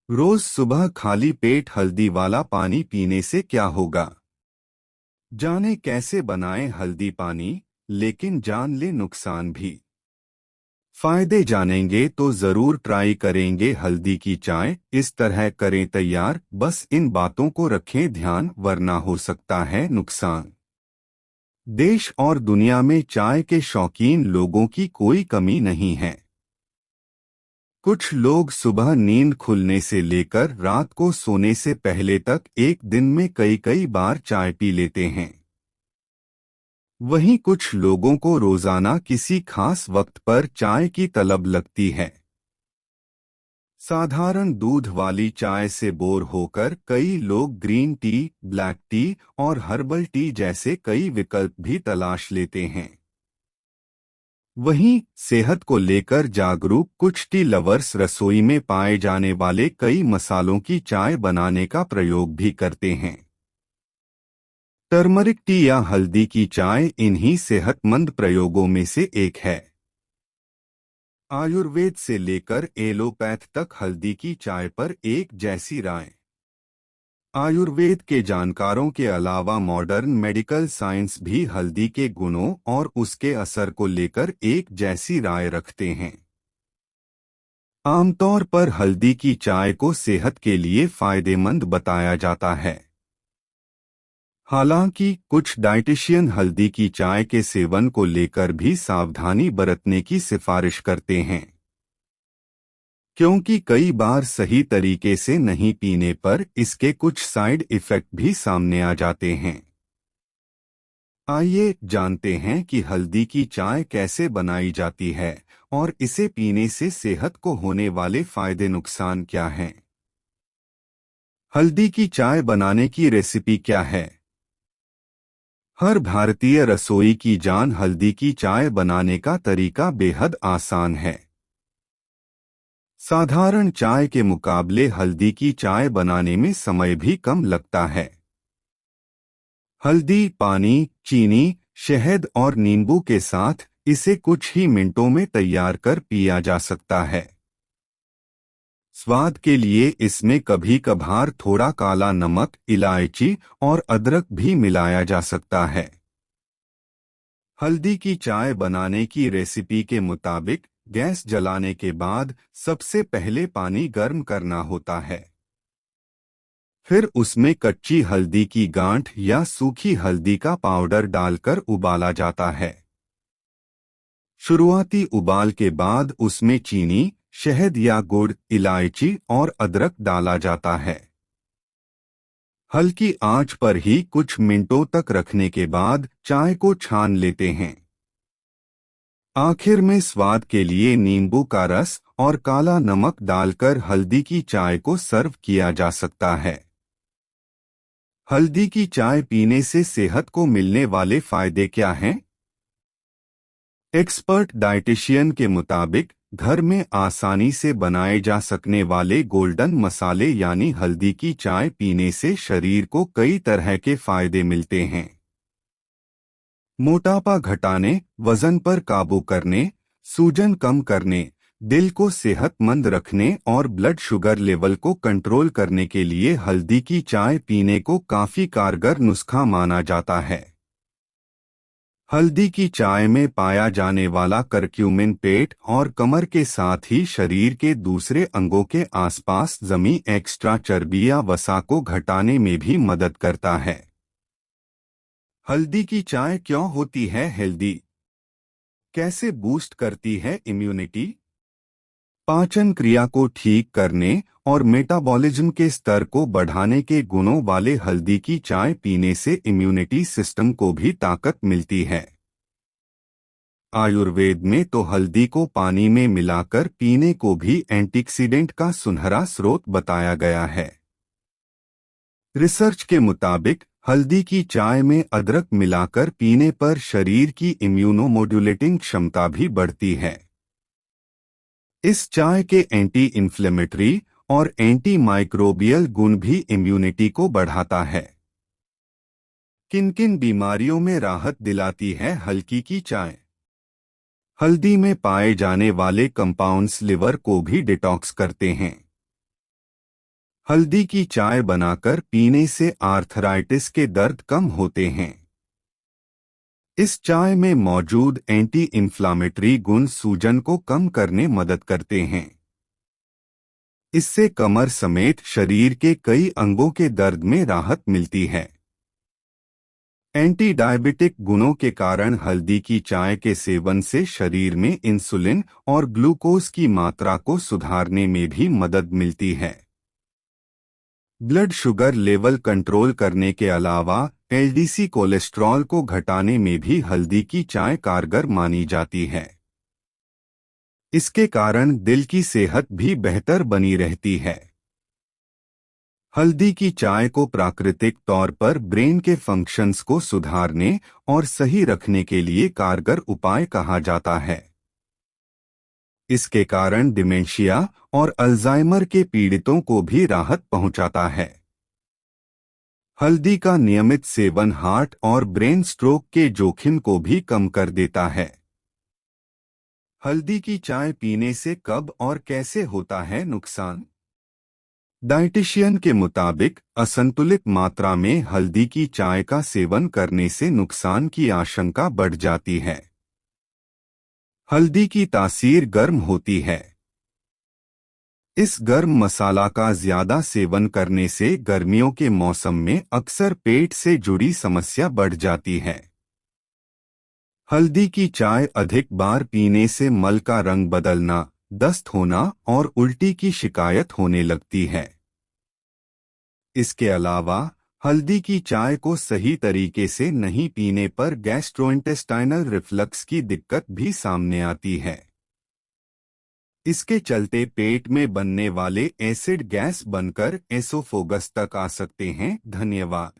रोज सुबह खाली पेट हल्दी वाला पानी पीने से क्या होगा? जाने कैसे बनाएं हल्दी पानी, लेकिन जान ले नुकसान भी। फायदे जानेंगे तो जरूर ट्राई करेंगे हल्दी की चाय इस तरह करें तैयार, बस इन बातों को रखें ध्यान वरना हो सकता है नुकसान। देश और दुनिया में चाय के शौकीन लोगों की कोई कमी नहीं है। कुछ लोग सुबह नींद खुलने से लेकर रात को सोने से पहले तक एक दिन में कई कई बार चाय पी लेते हैं। वहीं कुछ लोगों को रोजाना किसी खास वक्त पर चाय की तलब लगती है। साधारण दूध वाली चाय से बोर होकर कई लोग ग्रीन टी, ब्लैक टी और हर्बल टी जैसे कई विकल्प भी तलाश लेते हैं। वहीं सेहत को लेकर जागरूक कुछ टी लवर्स रसोई में पाए जाने वाले कई मसालों की चाय बनाने का प्रयोग भी करते हैं। टर्मरिक टी या हल्दी की चाय इन्हीं सेहतमंद प्रयोगों में से एक है। आयुर्वेद से लेकर एलोपैथ तक हल्दी की चाय पर एक जैसी राय। आयुर्वेद के जानकारों के अलावा मॉडर्न मेडिकल साइंस भी हल्दी के गुणों और उसके असर को लेकर एक जैसी राय रखते हैं। आमतौर पर हल्दी की चाय को सेहत के लिए फायदेमंद बताया जाता है। हालांकि कुछ डाइटिशियन हल्दी की चाय के सेवन को लेकर भी सावधानी बरतने की सिफारिश करते हैं, क्योंकि कई बार सही तरीके से नहीं पीने पर इसके कुछ साइड इफेक्ट भी सामने आ जाते हैं। आइए जानते हैं कि हल्दी की चाय कैसे बनाई जाती है और इसे पीने से सेहत को होने वाले फायदे नुकसान क्या हैं। हल्दी की चाय बनाने की रेसिपी क्या है? हर भारतीय रसोई की जान हल्दी की चाय बनाने का तरीका बेहद आसान है। साधारण चाय के मुकाबले हल्दी की चाय बनाने में समय भी कम लगता है। हल्दी, पानी, चीनी, शहद और नींबू के साथ इसे कुछ ही मिनटों में तैयार कर पिया जा सकता है। स्वाद के लिए इसमें कभी कभार थोड़ा काला नमक, इलायची और अदरक भी मिलाया जा सकता है। हल्दी की चाय बनाने की रेसिपी के मुताबिक गैस जलाने के बाद सबसे पहले पानी गर्म करना होता है। फिर उसमें कच्ची हल्दी की गांठ या सूखी हल्दी का पाउडर डालकर उबाला जाता है। शुरुआती उबाल के बाद उसमें चीनी, शहद या गुड़, इलायची और अदरक डाला जाता है। हल्की आंच पर ही कुछ मिनटों तक रखने के बाद चाय को छान लेते हैं। आखिर में स्वाद के लिए नींबू का रस और काला नमक डालकर हल्दी की चाय को सर्व किया जा सकता है। हल्दी की चाय पीने से सेहत को मिलने वाले फायदे क्या हैं? एक्सपर्ट डाइटिशियन के मुताबिक घर में आसानी से बनाए जा सकने वाले गोल्डन मसाले यानी हल्दी की चाय पीने से शरीर को कई तरह के फायदे मिलते हैं। मोटापा घटाने, वजन पर काबू करने, सूजन कम करने, दिल को सेहतमंद रखने और ब्लड शुगर लेवल को कंट्रोल करने के लिए हल्दी की चाय पीने को काफी कारगर नुस्खा माना जाता है। हल्दी की चाय में पाया जाने वाला करक्यूमिन पेट और कमर के साथ ही शरीर के दूसरे अंगों के आसपास जमी एक्स्ट्रा चर्बी या वसा को घटाने में भी मदद करता है। हल्दी की चाय क्यों होती है हेल्दी? कैसे बूस्ट करती है इम्यूनिटी? पाचन क्रिया को ठीक करने और मेटाबॉलिज्म के स्तर को बढ़ाने के गुणों वाले हल्दी की चाय पीने से इम्यूनिटी सिस्टम को भी ताकत मिलती है। आयुर्वेद में तो हल्दी को पानी में मिलाकर पीने को भी एंटीऑक्सीडेंट का सुनहरा स्रोत बताया गया है। रिसर्च के मुताबिक हल्दी की चाय में अदरक मिलाकर पीने पर शरीर की इम्यूनोमोड्यूलेटिंग क्षमता भी बढ़ती है। इस चाय के एंटी इन्फ्लेमेटरी और एंटी माइक्रोबियल गुण भी इम्यूनिटी को बढ़ाता है। किन किन बीमारियों में राहत दिलाती है हल्दी की चाय? हल्दी में पाए जाने वाले कंपाउंड्स लिवर को भी डिटॉक्स करते हैं। हल्दी की चाय बनाकर पीने से आर्थराइटिस के दर्द कम होते हैं। इस चाय में मौजूद एंटी इंफ्लामेटरी गुण सूजन को कम करने मदद करते हैं। इससे कमर समेत शरीर के कई अंगों के दर्द में राहत मिलती है। एंटी डायबिटिक गुणों के कारण हल्दी की चाय के सेवन से शरीर में इंसुलिन और ग्लूकोज की मात्रा को सुधारने में भी मदद मिलती है। ब्लड शुगर लेवल कंट्रोल करने के अलावा एलडीसी कोलेस्ट्रॉल को घटाने में भी हल्दी की चाय कारगर मानी जाती है। इसके कारण दिल की सेहत भी बेहतर बनी रहती है। हल्दी की चाय को प्राकृतिक तौर पर ब्रेन के फंक्शंस को सुधारने और सही रखने के लिए कारगर उपाय कहा जाता है। इसके कारण डिमेंशिया और अल्जाइमर के पीड़ितों को भी राहत पहुंचाता है। हल्दी का नियमित सेवन हार्ट और ब्रेन स्ट्रोक के जोखिम को भी कम कर देता है। हल्दी की चाय पीने से कब और कैसे होता है नुकसान? डाइटिशियन के मुताबिक असंतुलित मात्रा में हल्दी की चाय का सेवन करने से नुकसान की आशंका बढ़ जाती है। हल्दी की तासीर गर्म होती है। इस गर्म मसाला का ज्यादा सेवन करने से गर्मियों के मौसम में अक्सर पेट से जुड़ी समस्या बढ़ जाती है। हल्दी की चाय अधिक बार पीने से मल का रंग बदलना, दस्त होना और उल्टी की शिकायत होने लगती है। इसके अलावा हल्दी की चाय को सही तरीके से नहीं पीने पर गैस्ट्रोइंटेस्टाइनल रिफ्लक्स की दिक्कत भी सामने आती है। इसके चलते पेट में बनने वाले एसिड गैस बनकर एसोफोगस तक आ सकते हैं। धन्यवाद।